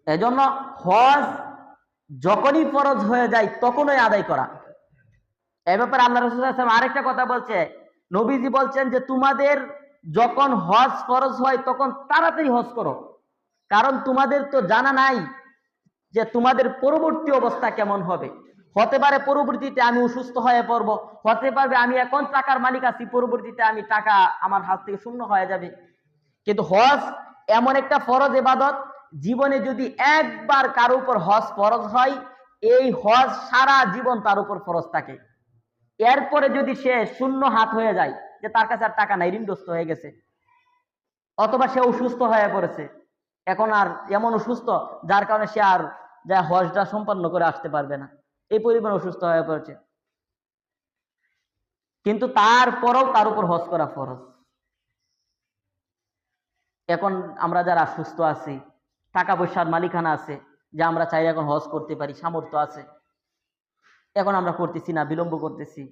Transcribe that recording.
এজন্য হজ যখনই ফরজ হয়ে যায় তখনই আদায় করা। এ ব্যাপারে আল্লাহ রাসূল সাল্লাল্লাহু আলাইহি ওয়াসাল্লাম আরেকটা কথা বলছে, নবীজি বলছেন যে তোমাদের যখন হজ ফরজ হয় তখন তাড়াতাড়ি হজ করো, কারণ তোমাদের তো জানা নাই যে তোমাদের পরবর্তী অবস্থা কেমন হবে। হতে পারে পরবর্তীতে আমি অসুস্থ হয়ে পড়ব, হতে পারবে আমি এখন টাকার মালিক আছি, পরবর্তীতে আমি টাকা আমার হাত থেকে শূন্য হয়ে যাবে। কিন্তু হজ এমন একটা ফরজ ইবাদত, জীবনে যদি একবার কারো উপর হজ ফরজ হয়, এই হজ সারা জীবন তার উপর ফরজ থাকে। এরপরে যদি সে শূন্য হাত হয়ে যায়, যে তার কাছে আর টাকা নাই, ঋণগ্রস্ত হয়ে গেছে, অথবা সে অসুস্থ হয়ে পড়েছে, এখন আর এমন অসুস্থ যার কারণে সে আর যা হজটা সম্পন্ন করে আসতে পারবে না, এই পরিমাণ অসুস্থ হয়ে পড়েছে, কিন্তু তারপরেও তার উপর হজ করা ফরজ। এখন আমরা যারা সুস্থ আছি, টাকা পয়সার মালিকানা আছে, যে আমরা চাইলে এখন হজ করতে পারি, সামর্থ্য আছে, এখন আমরা করতেছি না, বিলম্ব করতেছি,